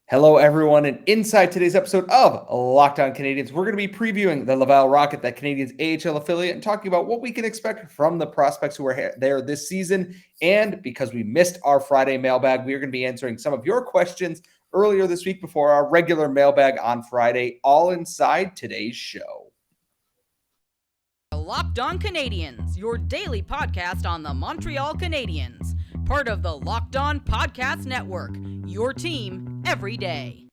Hello, everyone, and inside today's episode of Locked On Canadiens, we're going to be previewing the Laval Rocket, that Canadiens AHL affiliate, and talking about what we can expect from the prospects who are there this season. And because we missed our Friday mailbag, we are going to be answering some of your questions earlier this week before our regular mailbag on Friday, all inside today's show. Locked On Canadiens, your daily podcast on the Montreal Canadiens. Part of the Locked On Podcast Network, your team every day.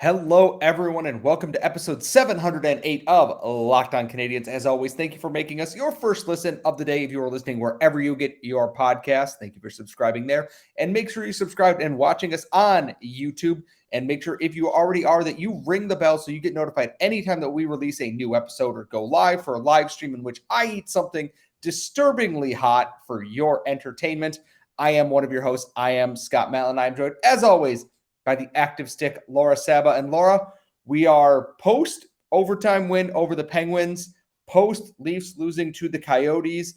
Hello, everyone, and welcome to episode 708 of Locked On Canadiens. As always, thank you for making us your first listen of the day. If you are listening wherever you get your podcast, thank you for subscribing there. And make sure you subscribe and watching us on YouTube. And make sure, if you already are, that you ring the bell so you get notified anytime that we release a new episode or go live for a live stream in which I eat something disturbingly hot for your entertainment. I am one of your hosts. I am Scott Matlin. I'm joined, as always, by the active stick, Laura Saba. And Laura, we are post-overtime win over the Penguins, post-Leafs losing to the Coyotes.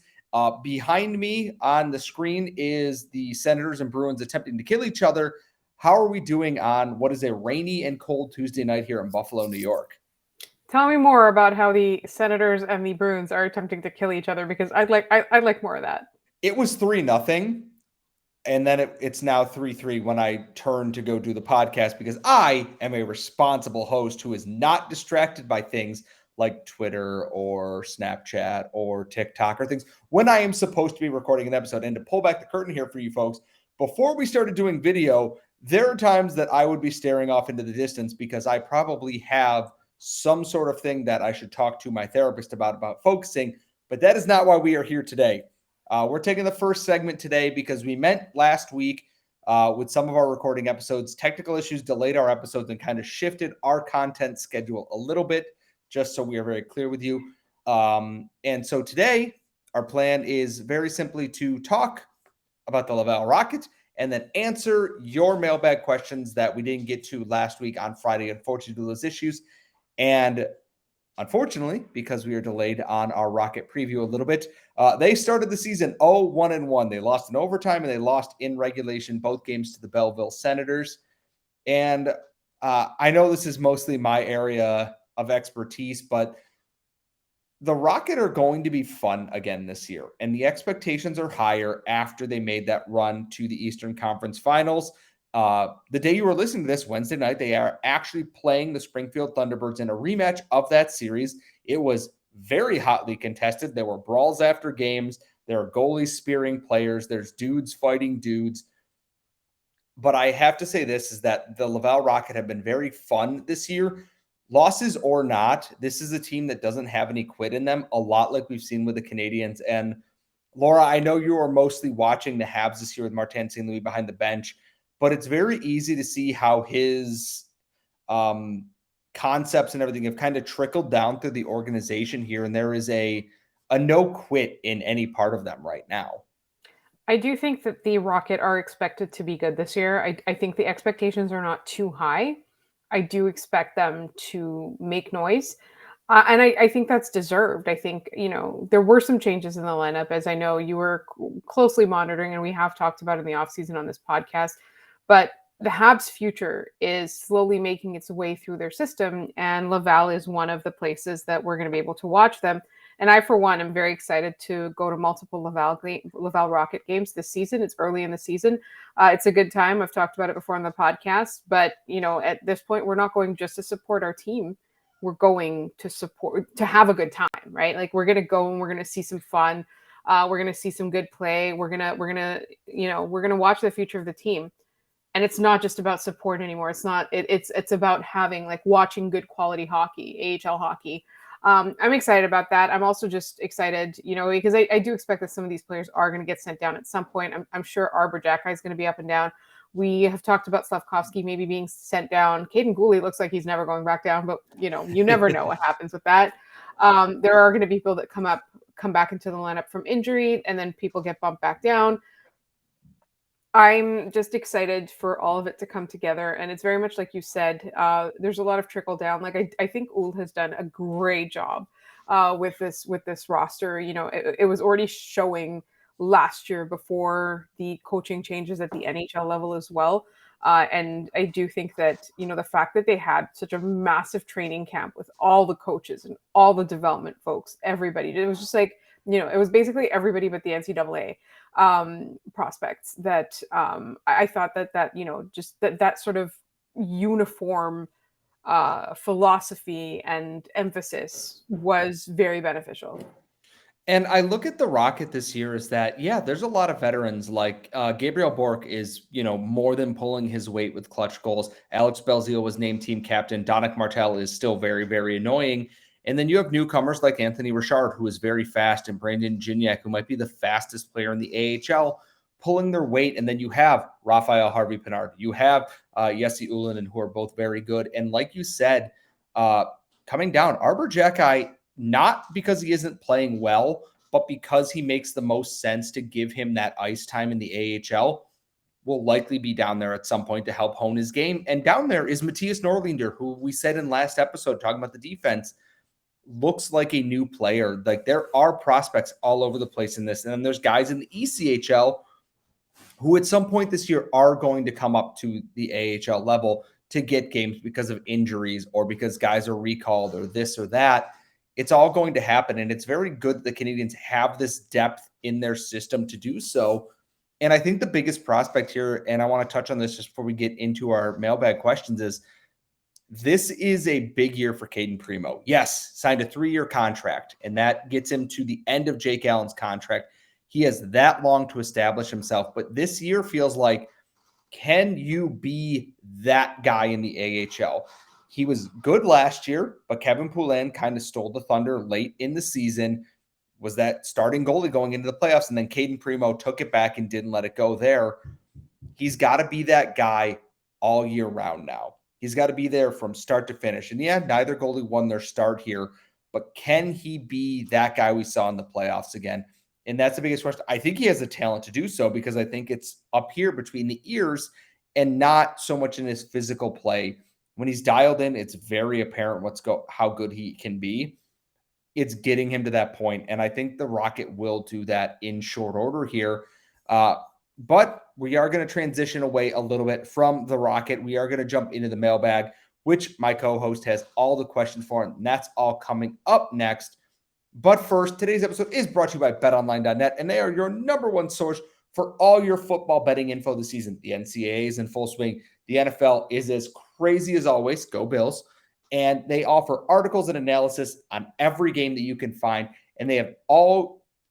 Behind me on the screen is the Senators and Bruins attempting to kill each other. How are we doing on what is a rainy and cold Tuesday night here in Buffalo, New York? Tell me more about how the Senators and the Bruins are attempting to kill each other, because I'd like more of that. It was 3-0. And then it's now 3-3 when I turn to go do the podcast, because I am a responsible host who is not distracted by things like Twitter or Snapchat or TikTok or things when I am supposed to be recording an episode. And to pull back the curtain here for you folks, before we started doing video, there are times that I would be staring off into the distance because I probably have some sort of thing that I should talk to my therapist about focusing. But that is not why we are here today. We're taking the first segment today because we meant last week with some of our recording episodes, technical issues delayed our episodes and kind of shifted our content schedule a little bit, just so we are very clear with you. And so today, our plan is very simply to talk about the Laval Rocket and then answer your mailbag questions that we didn't get to last week on Friday, unfortunately, due to those issues. And unfortunately, because we are delayed on our Rocket preview a little bit, they started the season 0-1-1. They lost in overtime and they lost in regulation, both games to the Belleville Senators. And I know this is mostly my area of expertise, but the Rocket are going to be fun again this year. And the expectations are higher after they made that run to the Eastern Conference Finals. The day you were listening to this, Wednesday night, they are actually playing the Springfield Thunderbirds in a rematch of that series. It was very hotly contested. There were brawls after games. There are goalies spearing players. There's dudes fighting dudes. But I have to say this, is that the Laval Rocket have been very fun this year. Losses or not, this is a team that doesn't have any quit in them, a lot like we've seen with the Canadiens. And Laura, I know you are mostly watching the Habs this year with Martin St. Louis behind the bench, but it's very easy to see how his concepts and everything have kind of trickled down through the organization here. And there is a no quit in any part of them right now. I do think that the Rocket are expected to be good this year. I think the expectations are not too high. I do expect them to make noise. And I think that's deserved. I think, there were some changes in the lineup, as I know you were closely monitoring, and we have talked about in the offseason on this podcast. But the Habs' future is slowly making its way through their system, and Laval is one of the places that we're going to be able to watch them. And I, for one, am very excited to go to multiple Laval Rocket games this season. It's early in the season. It's a good time. I've talked about it before on the podcast. But, at this point, we're not going just to support our team. We're going to have a good time, right? Like, we're going to go and we're going to see some fun. We're going to see some good play. We're going to watch the future of the team. And it's not just about support anymore. It's about having, like, watching good quality hockey, AHL hockey. I'm excited about that. I'm also just excited, because I do expect that some of these players are going to get sent down at some point. I'm sure Arber Xhekaj is going to be up and down. We have talked about Slafkovsky maybe being sent down. Caden Gooley looks like he's never going back down, but you never know what happens with that. There are going to be people that come come back into the lineup from injury, and then people get bumped back down. I'm just excited for all of it to come together. And it's very much like you said, there's a lot of trickle down. Like I think Ul has done a great job with this roster. It was already showing last year before the coaching changes at the NHL level as well. And I do think that, the fact that they had such a massive training camp with all the coaches and all the development folks, everybody, it was just like, it was basically everybody but the NCAA prospects that I thought that just that sort of uniform philosophy and emphasis was very beneficial. And I look at the Rocket this year is that, yeah, there's a lot of veterans like Gabriel Bork is, more than pulling his weight with clutch goals. Alex Belzile was named team captain. Donick Martel is still very, very annoying. And then you have newcomers like Anthony Richard, who is very fast, and Brandon Gignac, who might be the fastest player in the AHL, pulling their weight. And then you have Raphael Harvey-Pinard. You have Jesse Ullinen, who are both very good. And like you said, coming down, Arber Xhekaj, not because he isn't playing well, but because he makes the most sense to give him that ice time in the AHL, will likely be down there at some point to help hone his game. And down there is Matthias Norlinder, who we said in last episode, talking about the defense, looks like a new player. Like there are prospects all over the place in this. And then there's guys in the ECHL who at some point this year are going to come up to the AHL level to get games because of injuries or because guys are recalled or this or that. It's all going to happen. And it's very good that the Canadiens have this depth in their system to do so. And I think the biggest prospect here, and I want to touch on this just before we get into our mailbag questions, is this is a big year for Caden Primo. Yes, signed a 3-year contract, and that gets him to the end of Jake Allen's contract. He has that long to establish himself, but this year feels like, can you be that guy in the AHL? He was good last year, but Kevin Poulin kind of stole the thunder late in the season, was that starting goalie going into the playoffs, and then Caden Primo took it back and didn't let it go there. He's got to be that guy all year round now. He's got to be there from start to finish. And yeah, neither goalie won their start here, but can he be that guy we saw in the playoffs again? And that's the biggest question. I think he has the talent to do so because I think it's up here between the ears and not so much in his physical play. When he's dialed in, it's very apparent how good he can be. It's getting him to that point, and I think the Rocket will do that in short order here. But we are going to transition away a little bit from the Rocket. We are going to jump into the mailbag, which my co-host has all the questions for, and that's all coming up next. But first, today's episode is brought to you by BetOnline.net, and they are your number one source for all your football betting info this season. The NCAA is in full swing. The NFL is as crazy as always. Go Bills. And they offer articles and analysis on every game that you can find, and they have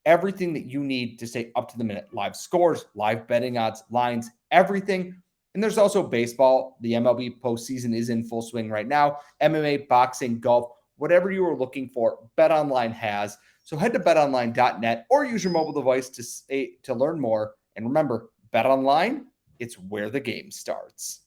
everything that you need to stay up to the minute. Live scores, live betting odds, lines, everything. And there's also baseball. The MLB postseason is in full swing right now. MMA, boxing, golf, whatever you are looking for, BetOnline has. So head to betonline.net or use your mobile device to learn more. And remember, BetOnline, it's where the game starts.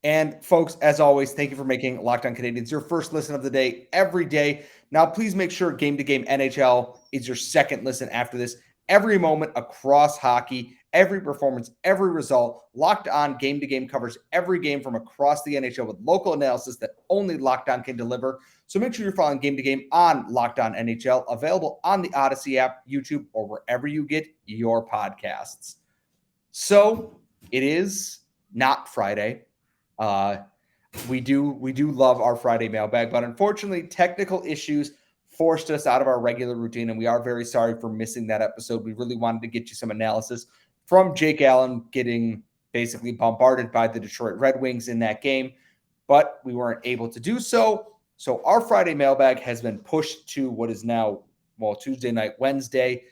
And folks, as always, thank you for making Locked On Canadiens your first listen of the day every day. Now, please make sure Game to Game NHL is your second listen after this. Every moment across hockey, every performance, every result, Locked On Game to Game covers every game from across the NHL with local analysis that only Locked On can deliver. So make sure you're following Game to Game on Locked On NHL, available on the Odyssey app, YouTube, or wherever you get your podcasts. So it is not Friday. We do love our Friday mailbag, but unfortunately, technical issues forced us out of our regular routine, and we are very sorry for missing that episode. We really wanted to get you some analysis from Jake Allen getting basically bombarded by the Detroit Red Wings in that game, but we weren't able to do so. So our Friday mailbag has been pushed to what is now, Tuesday night, Wednesday.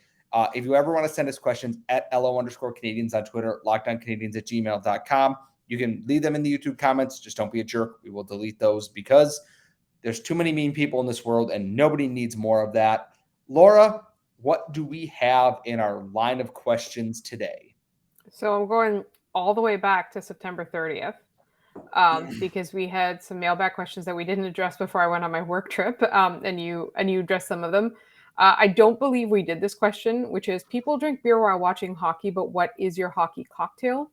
If you ever want to send us questions at LO_Canadiens on Twitter, lockedoncanadiens@gmail.com. You can leave them in the YouTube comments. Just don't be a jerk. We will delete those because there's too many mean people in this world and nobody needs more of that. Laura, what do we have in our line of questions today? So I'm going all the way back to September 30th. because we had some mailbag questions that we didn't address before I went on my work trip, and you addressed some of them. I don't believe we did this question, which is people drink beer while watching hockey, but what is your hockey cocktail?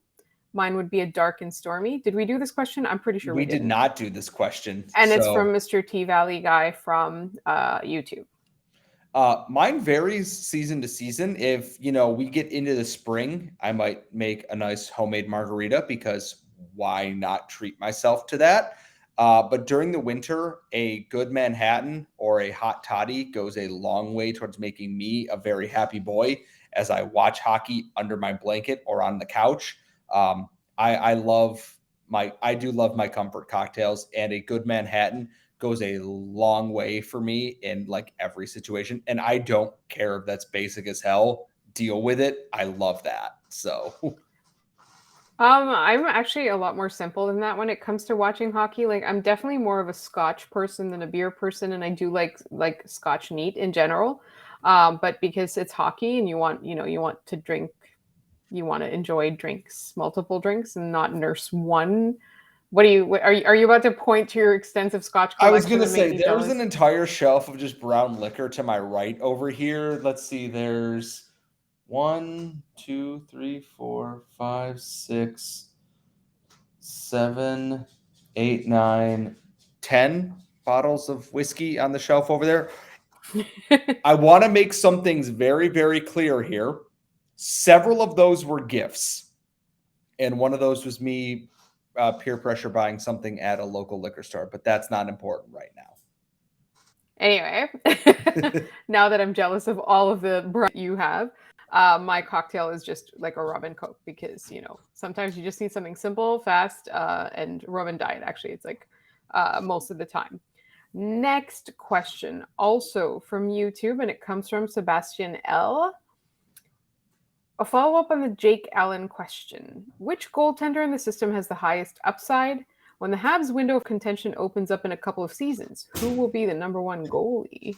Mine would be a dark and stormy. Did we do this question? I'm pretty sure we did didn't. not do this question. And it's from Mr. T Valley guy from YouTube. Mine varies season to season. If, we get into the spring, I might make a nice homemade margarita because why not treat myself to that? But during the winter, a good Manhattan or a hot toddy goes a long way towards making me a very happy boy as I watch hockey under my blanket or on the couch. I do love my comfort cocktails, and a good Manhattan goes a long way for me in like every situation. And I don't care if that's basic as hell. Deal with it. I love that. So I'm actually a lot more simple than that when it comes to watching hockey. Like I'm definitely more of a Scotch person than a beer person, and I do like Scotch neat in general. But because it's hockey and you want to drink, you want to enjoy multiple drinks, and not nurse one. Are you about to point to your extensive Scotch collection? I was going to say there's an entire shelf of just brown liquor to my right over here. Let's see. There's 1, 2, 3, 4, 5, 6, 7, 8, 9, 10 bottles of whiskey on the shelf over there. I want to make some things very, very clear here. Several of those were gifts, and one of those was me peer pressure buying something at a local liquor store, but that's not important right now. Anyway, now that I'm jealous of all of the brands you have, my cocktail is just like a rum and Coke because, sometimes you just need something simple, fast, and rum and diet. Actually, it's like most of the time. Next question, also from YouTube, and it comes from Sebastian L. A follow-up on the Jake Allen question. Which goaltender in the system has the highest upside? When the Habs window of contention opens up in a couple of seasons, who will be the number one goalie?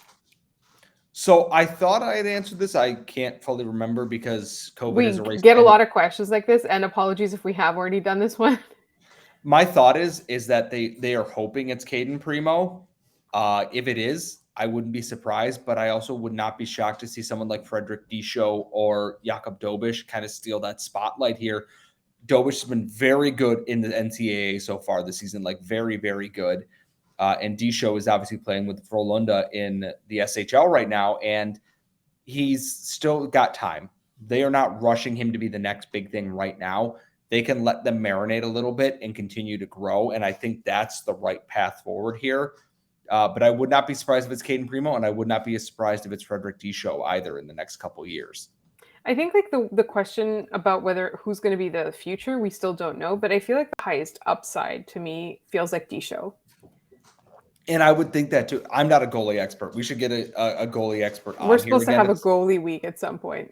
So I thought I had answered this. I can't fully remember because COVID has erased. We get a lot of questions like this, and apologies if we have already done this one. My thought is that they are hoping it's Caden Primo. If it is, I wouldn't be surprised, but I also would not be shocked to see someone like Frederick Disho or Jakub Dobish kind of steal that spotlight here. Dobish has been very good in the NCAA so far this season, like very, very good. And Disho is obviously playing with Frölunda in the SHL right now, and he's still got time. They are not rushing him to be the next big thing right now. They can let them marinate a little bit and continue to grow, and I think that's the right path forward here. But I would not be surprised if it's Caden Primo, and I would not be surprised if it's Frederick Disho either in the next couple of years. I think like the question about who's going to be the future, we still don't know. But I feel like the highest upside to me feels like Disho. And I would think that too. I'm not a goalie expert. We should get a goalie expert on. We're supposed to have a goalie week at some point.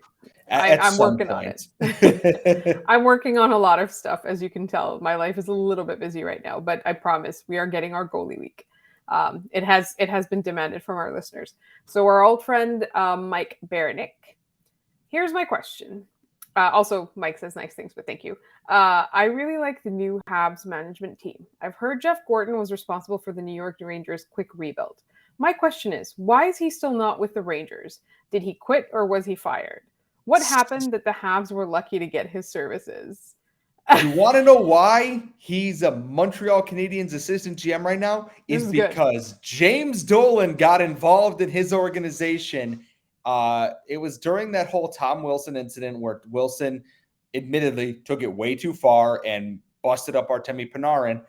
I'm working on it. I'm working on a lot of stuff, as you can tell. My life is a little bit busy right now, but I promise we are getting our goalie week. It has been demanded from our listeners. So our old friend Mike Baranick. Here's my question. Also, Mike says nice things, but thank you. I really like the new Habs management team. I've heard Jeff Gorton was responsible for the New York Rangers' quick rebuild. My question is, why is he still not with the Rangers? Did he quit or was he fired? What happened that the Habs were lucky to get his services? You want to know why he's a Montreal Canadiens assistant GM right now? Is because good. James Dolan got involved in his organization. It was during that whole Tom Wilson incident where Wilson admittedly took it way too far and busted up Artemi Panarin.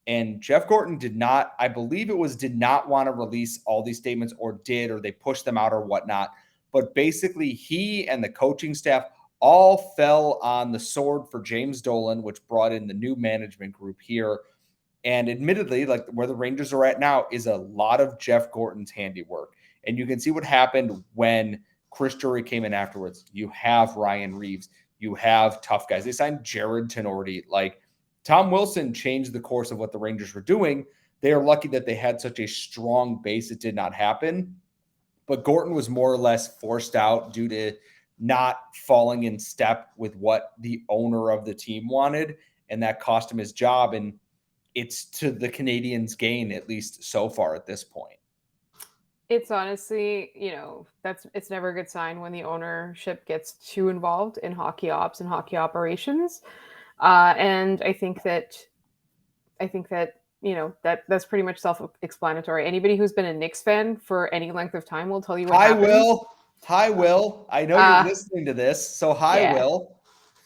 And Jeff Gorton did not want to release all these statements, or they pushed them out or whatnot. But basically he and the coaching staff all fell on the sword for James Dolan, which brought in the new management group here. And admittedly, like where the Rangers are at now is a lot of Jeff Gorton's handiwork. And you can see what happened when Chris Drury came in afterwards. You have Ryan Reeves. You have tough guys. They signed Jared Tenorti. Like Tom Wilson changed the course of what the Rangers were doing. They are lucky that they had such a strong base. It did not happen. But Gorton was more or less forced out due to not falling in step with what the owner of the team wanted. And that cost him his job. And it's to the Canadiens' gain, at least so far at this point. It's honestly, it's never a good sign when the ownership gets too involved in hockey ops and hockey operations. And I think that that's pretty much self-explanatory. Anybody who's been a Knicks fan for any length of time will tell you what Hi, happens. Will. Hi, Will. I know you're listening to this, so hi, yeah. Will.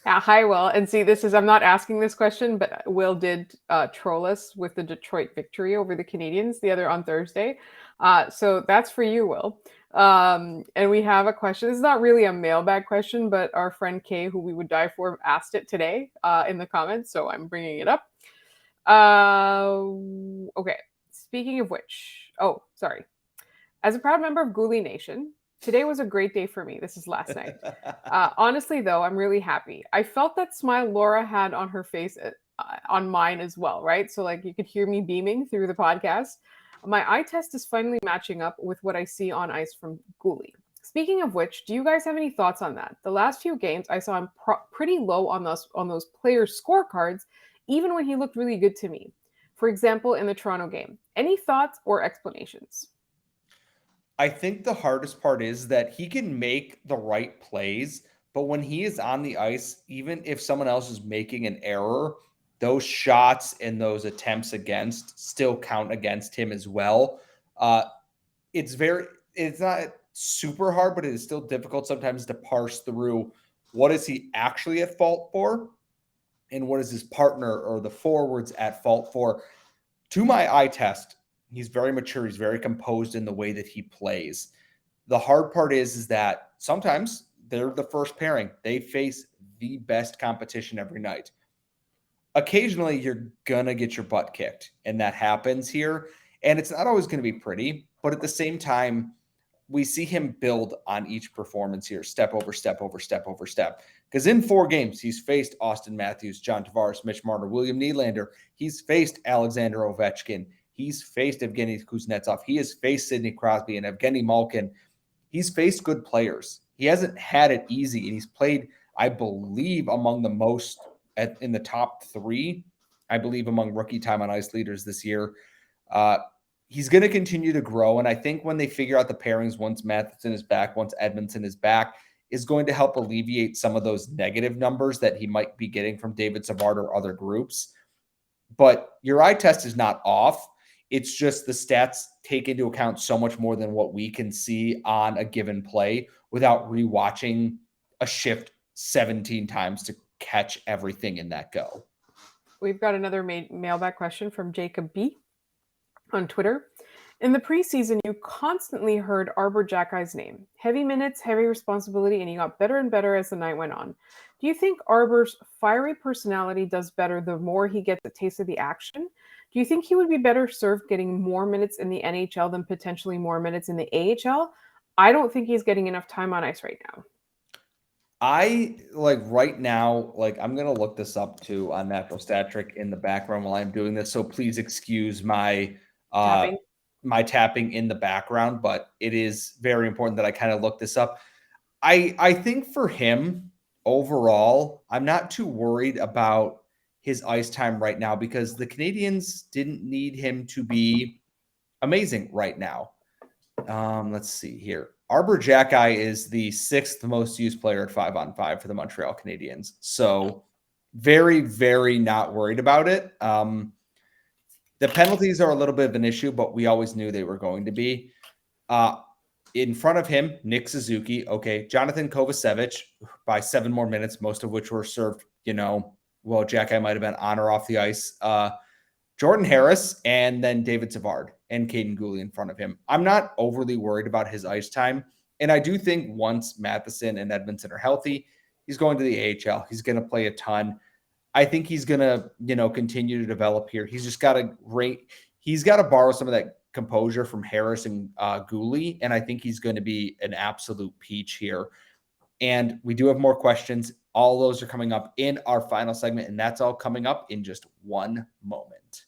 Hi, Will. And see, I'm not asking this question, but Will did troll us with the Detroit victory over the Canadiens on Thursday. So that's for you, Will. And we have a question. This is not really a mailbag question, but our friend Kay, who we would die for, asked it today in the comments. So I'm bringing it up. Okay. Speaking of which, sorry. As a proud member of Ghoulie Nation, today was a great day for me. This is last night. Honestly, though, I'm really happy. I felt that smile Laura had on her face on mine as well, right? So, like, you could hear me beaming through the podcast. My eye test is finally matching up with what I see on ice from Ghoulie. Speaking of which, do you guys have any thoughts on that? The last few games, I saw him pretty low on those players' scorecards, even when he looked really good to me. For example, in the Toronto game. Any thoughts or explanations? I think the hardest part is that he can make the right plays, but when he is on the ice, even if someone else is making an error, those shots and those attempts against still count against him as well. It's not super hard, but it is still difficult sometimes to parse through what is he actually at fault for and what is his partner or the forwards at fault for. To my eye test, he's very mature. He's very composed in the way that he plays. The hard part is that sometimes they're the first pairing. They face the best competition every night. Occasionally, you're going to get your butt kicked, and that happens here. And it's not always going to be pretty, but at the same time, we see him build on each performance here, step over step over step over step. Because in 4 games, he's faced Austin Matthews, John Tavares, Mitch Marner, William Nylander. He's faced Alexander Ovechkin. He's faced Evgeny Kuznetsov. He has faced Sidney Crosby and Evgeny Malkin. He's faced good players. He hasn't had it easy, and he's played, I believe, among the most in the top 3, I believe, among rookie time on ice leaders this year. He's going to continue to grow, and I think when they figure out the pairings, once Matheson is back, once Edmondson is back, is going to help alleviate some of those negative numbers that he might be getting from David Savard or other groups. But your eye test is not off. It's just the stats take into account so much more than what we can see on a given play without rewatching a shift 17 times to catch everything in that go. We've got another mailbag question from Jacob B. on Twitter. In the preseason, you constantly heard Arber Xhekaj's name. Heavy minutes, heavy responsibility, and he got better and better as the night went on. Do you think Arber's fiery personality does better the more he gets a taste of the action? Do you think he would be better served getting more minutes in the NHL than potentially more minutes in the AHL? I don't think he's getting enough time on ice right now. Right now, I'm going to look this up too on Natural Stat Trick in the background while I'm doing this. So please excuse my tapping in the background, but it is very important that I kind of look this up. I think for him overall, I'm not too worried about his ice time right now because the Canadiens didn't need him to be amazing right now. Let's see here. Arber Xhekaj is the 6th most used player at 5-on-5 for the Montreal Canadiens. So very, very not worried about it. The penalties are a little bit of an issue, but we always knew they were going to be. In front of him, Nick Suzuki. Okay, Jonathan Kovacevic by 7 more minutes, most of which were served, Xhekaj might have been on or off the ice. Jordan Harris, and then David Savard and Caden Ghoulie in front of him. I'm not overly worried about his ice time. And I do think once Matheson and Edmondson are healthy, he's going to the AHL. He's going to play a ton. I think he's going to, continue to develop here. He's just got to borrow some of that composure from Harris and Ghoulie. And I think he's going to be an absolute peach here. And we do have more questions. All those are coming up in our final segment, and that's all coming up in just one moment.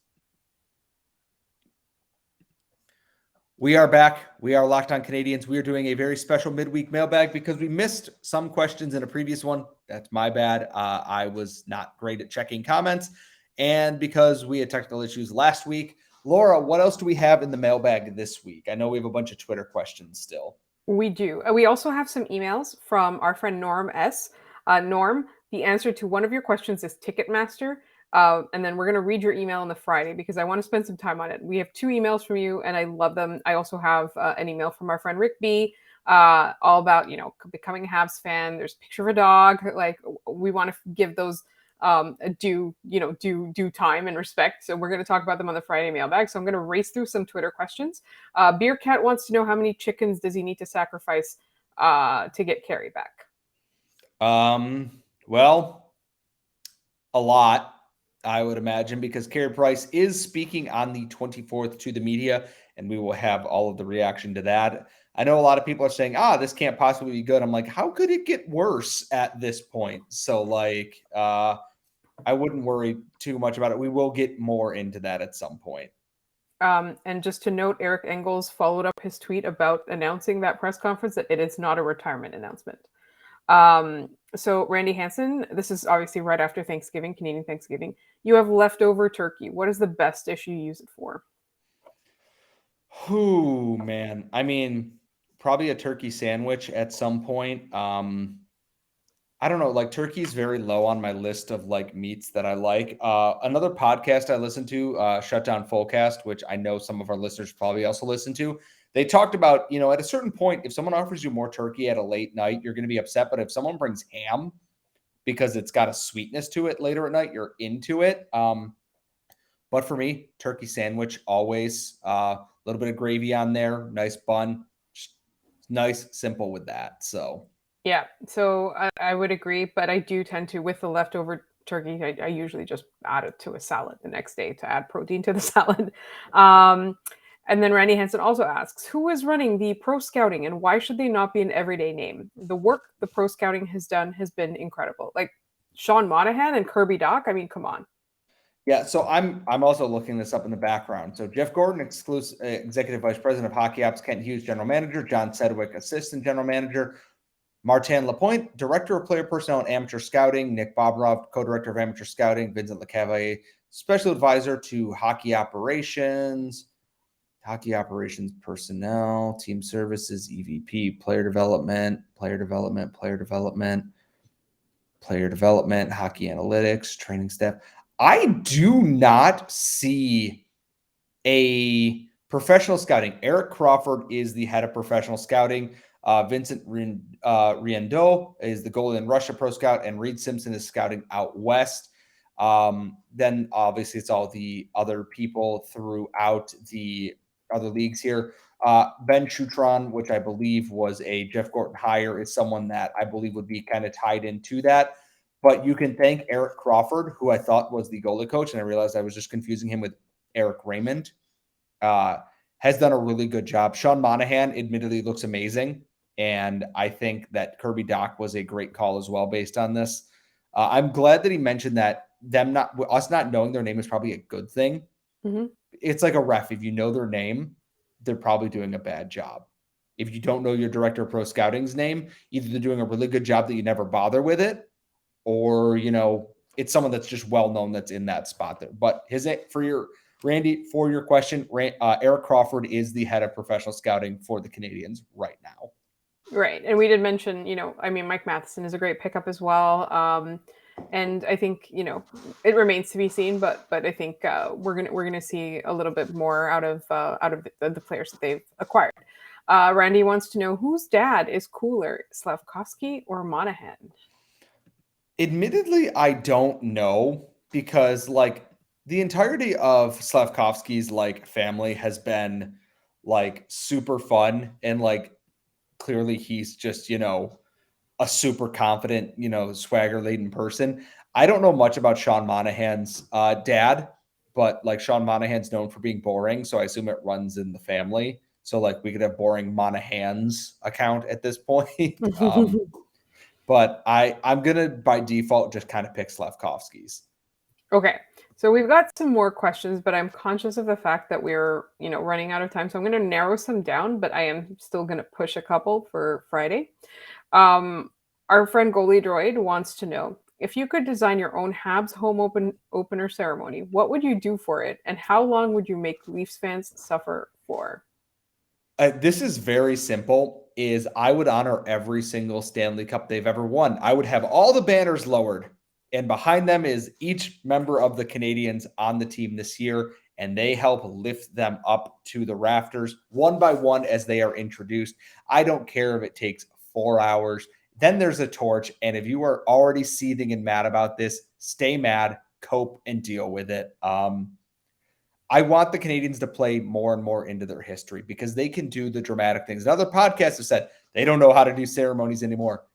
We are back. We are Locked On Canadiens. We are doing a very special midweek mailbag because we missed some questions in a previous one. That's my bad. I was not great at checking comments, And because we had technical issues last week, Laura, what else do we have in the mailbag this week? I know we have a bunch of Twitter questions still. We do. We also have some emails from our friend Norm S. Norm, the answer to one of your questions is Ticketmaster. And then we're going to read your email on the Friday because I want to spend some time on it. We have 2 emails from you and I love them. I also have an email from our friend Rick B. All about, becoming a Habs fan. There's a picture of a dog. Like, we want to give those due time and respect. So we're going to talk about them on the Friday mailbag. So I'm going to race through some Twitter questions. Beer Cat wants to know how many chickens does he need to sacrifice to get Carey back? Well, a lot, I would imagine, because Carey Price is speaking on the 24th to the media, and we will have all of the reaction to that. I know a lot of people are saying, this can't possibly be good. I'm like, how could it get worse at this point? So, I wouldn't worry too much about it. We will get more into that at some point. And just to note, Eric Engels followed up his tweet about announcing that press conference that it is not a retirement announcement. So Randy Hansen, this is obviously right after Thanksgiving, Canadian Thanksgiving. You have leftover turkey. What is the best dish you use it for? Ooh, man. I mean, probably a turkey sandwich at some point. I don't know, like turkey is very low on my list of like meats that I like. Another podcast I listen to, Shutdown Fullcast, which I know some of our listeners probably also listen to. They talked about, at a certain point, if someone offers you more turkey at a late night, you're going to be upset. But if someone brings ham because it's got a sweetness to it later at night, you're into it. But for me, turkey sandwich always, a little bit of gravy on there, nice bun, nice, simple with that. So. Yeah, so I would agree, but I do tend to, with the leftover turkey, I usually just add it to a salad the next day to add protein to the salad. And then Randy Hansen also asks, who is running the pro scouting and why should they not be an everyday name? The work the pro scouting has done has been incredible. Like Sean Monaghan and Kirby Doc, I mean, come on. Yeah, so I'm also looking this up in the background. So Jeff Gordon, executive vice president of Hockey Ops, Kent Hughes, general manager, John Sedgwick, assistant general manager, Martin Lapointe, director of player personnel and amateur scouting, Nick Bobrov, co-director of amateur scouting, Vincent Lecavalier, special advisor to hockey operations personnel, team services, EVP, player development, hockey analytics, training staff. I do not see a professional scouting. Eric Crawford is the head of professional scouting. Vincent Riendeau is the goalie in Russia pro scout, and Reed Simpson is scouting out west. Then obviously it's all the other people throughout the other leagues here. Ben Chutron, which I believe was a Jeff Gordon hire, is someone that I believe would be kind of tied into that. But you can thank Eric Crawford, who I thought was the goalie coach, and I realized I was just confusing him with Eric Raymond. Has done a really good job. Sean Monaghan admittedly looks amazing. And I think that Kirby Doc was a great call as well based on this. I'm glad that he mentioned that us not knowing their name is probably a good thing. Mm-hmm. It's like a ref. If you know their name, they're probably doing a bad job. If you don't know your director of pro scouting's name, either they're doing a really good job that you never bother with it, or, it's someone that's just well-known that's in that spot there. But Randy, for your question, Eric Crawford is the head of professional scouting for the Canadiens right now. Right. And we did mention, Mike Matheson is a great pickup as well. And I think, it remains to be seen, but I think we're gonna see a little bit more out of the players that they've acquired. Randy wants to know whose dad is cooler, Slafkovsky or Monahan? Admittedly, I don't know because the entirety of Slafkovsky's family has been super fun and clearly he's just, a super confident, swagger laden person. I don't know much about Sean Monaghan's dad, but Sean Monaghan's known for being boring. So I assume it runs in the family. So we could have boring Monaghan's account at this point. But I'm going to, by default, just kind of pick Slafkovsky's. Okay. So we've got some more questions, but I'm conscious of the fact that we're, running out of time. So I'm going to narrow some down, but I am still going to push a couple for Friday. Our friend Goalie Droid wants to know, if you could design your own Habs home opener ceremony, what would you do for it, and how long would you make Leafs fans suffer for? This is very simple. Is I would honor every single Stanley Cup they've ever won. I would have all the banners lowered, and behind them is each member of the Canadiens on the team this year, and they help lift them up to the rafters one by one as they are introduced. I don't care if it takes 4 hours. Then there's a torch, and if you are already seething and mad about this, stay mad, cope, and deal with it. I want the Canadiens to play more and more into their history because they can do the dramatic things. And other podcasts have said they don't know how to do ceremonies anymore.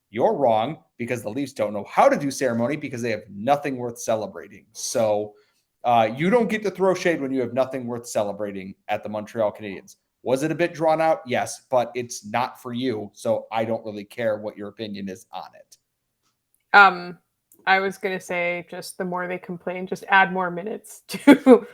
You're wrong, because the Leafs don't know how to do ceremony because they have nothing worth celebrating. So you don't get to throw shade when you have nothing worth celebrating at the Montreal Canadiens. Was it a bit drawn out? Yes, but it's not for you. So I don't really care what your opinion is on it. I was going to say, just the more they complain, just add more minutes to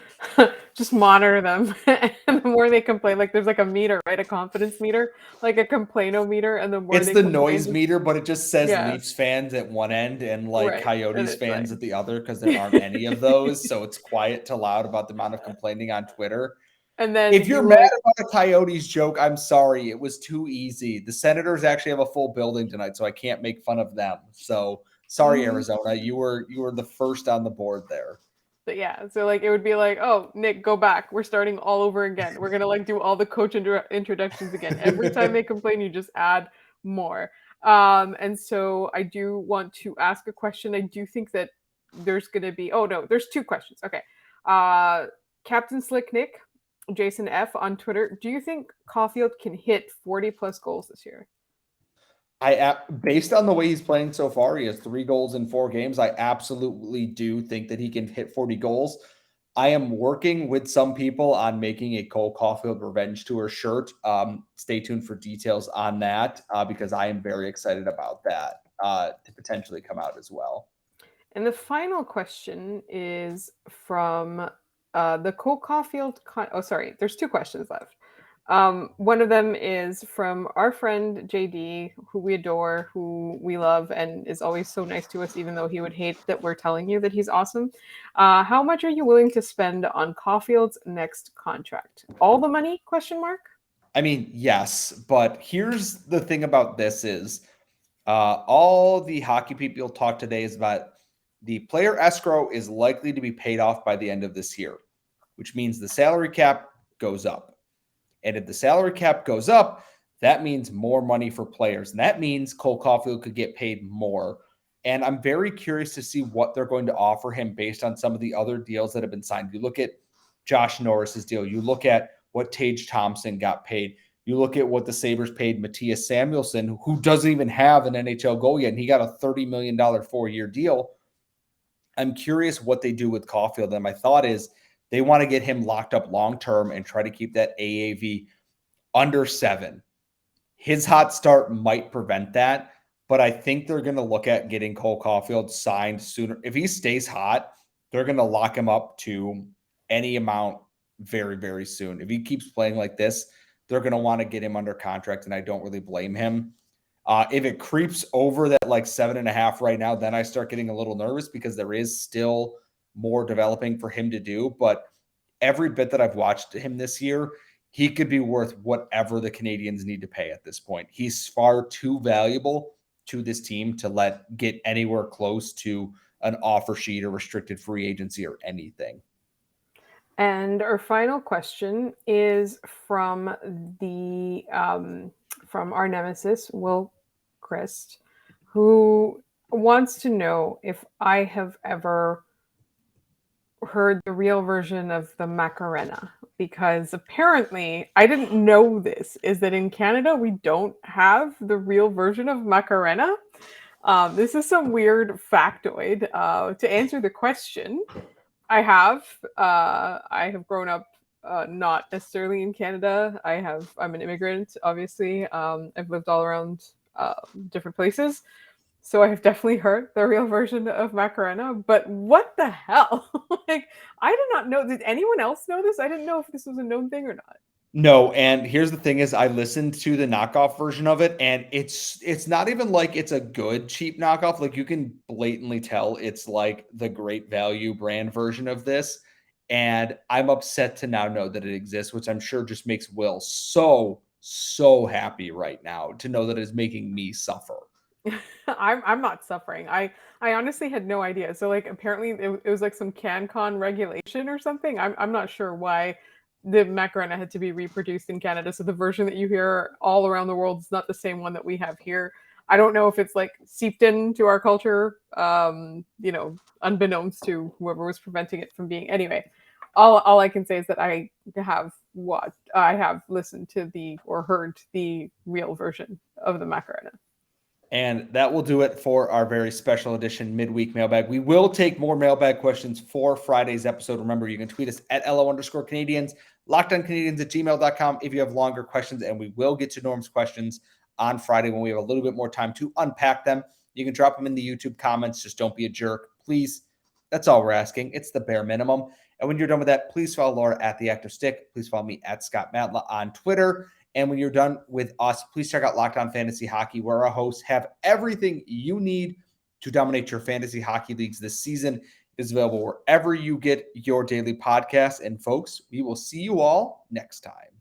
just monitor them. And the more they complain, like there's like a meter, right? A confidence meter, like a complaino-meter. And the more it's they the complain, noise meter, but it just says Yeah. Leafs fans at one end and like Right. Coyotes And fans right. at the other, because there aren't any of those. So it's quiet to loud about the amount of complaining on Twitter. And then If you're mad about a Coyotes joke, I'm sorry. It was too easy. The Senators actually have a full building tonight, so I can't make fun of them. So sorry, Arizona. You were the first on the board there. But yeah, so like it would be like, oh, Nick, go back. We're starting all over again. We're gonna like do all the coach introductions again. Every time they complain, you just add more. And so I do want to ask a question. I do think that there's gonna be. Oh no, there's 2 questions. Okay, Captain Slick Nick, Jason F on Twitter. Do you think Caufield can hit 40 plus goals this year? Based on the way he's playing so far, he has 3 goals in 4 games. I absolutely do think that he can hit 40 goals. I am working with some people on making a Cole Caufield Revenge Tour shirt. Stay tuned for details on that because I am very excited about that to potentially come out as well. And the final question is from the Cole Caufield. There's 2 questions left. One of them is from our friend JD, who we adore, who we love, and is always so nice to us, even though he would hate that we're telling you that he's awesome. How much are you willing to spend on Caufield's next contract? All the money? Question mark. I mean, yes, but here's the thing about this is all the hockey people talk today is about the player escrow is likely to be paid off by the end of this year, which means the salary cap goes up. And if the salary cap goes up, that means more money for players. And that means Cole Caufield could get paid more. And I'm very curious to see what they're going to offer him based on some of the other deals that have been signed. You look at Josh Norris's deal. You look at what Tage Thompson got paid. You look at what the Sabres paid Matthias Samuelsson, who doesn't even have an NHL goal yet, and he got a $30 million 4-year deal. I'm curious what they do with Caufield. And my thought is, they want to get him locked up long-term and try to keep that AAV under 7. His hot start might prevent that, but I think they're going to look at getting Cole Caufield signed sooner. If he stays hot, they're going to lock him up to any amount very, very soon. If he keeps playing like this, they're going to want to get him under contract, and I don't really blame him. If it creeps over that like 7.5 right now, then I start getting a little nervous because there is still more developing for him to do. But every bit that I've watched him this year, he could be worth whatever the Canadiens need to pay at this point. He's far too valuable to this team to get anywhere close to an offer sheet or restricted free agency or anything. And our final question is from from our nemesis, Will Christ, who wants to know if I have ever heard the real version of the Macarena, because apparently I didn't know this, is that in Canada we don't have the real version of Macarena. This is some weird factoid. To answer the question, I have grown up not necessarily in Canada. I'm an immigrant, obviously. I've lived all around different places. So I have definitely heard the real version of Macarena, but what the hell? Like, I did not know. Did anyone else know this? I didn't know if this was a known thing or not. No, and here's the thing is I listened to the knockoff version of it, and it's not even like it's a good cheap knockoff. Like, you can blatantly tell it's like the great value brand version of this. And I'm upset to now know that it exists, which I'm sure just makes Will so happy right now to know that it's making me suffer. I'm not suffering. I honestly had no idea. So like apparently it was like some CanCon regulation or something. I'm not sure why the Macarena had to be reproduced in Canada. So the version that you hear all around the world is not the same one that we have here. I don't know if it's like seeped into our culture, unbeknownst to whoever was preventing it from being. Anyway, all I can say is that I have listened to or heard the real version of the Macarena. And that will do it for our very special edition midweek mailbag. We will take more mailbag questions for Friday's episode. Remember, you can tweet us at LO_Canadiens, lockedoncanadiens@gmail.com if you have longer questions, and we will get to Norm's questions on Friday when we have a little bit more time to unpack them. You can drop them in the YouTube comments. Just don't be a jerk, please. That's all we're asking. It's the bare minimum. And when you're done with that, please follow Laura at The Active Stick. Please follow me at Scott Matla on Twitter. And when you're done with us, please check out Locked On Fantasy Hockey, where our hosts have everything you need to dominate your fantasy hockey leagues this season. It is available wherever you get your daily podcasts. And folks, we will see you all next time.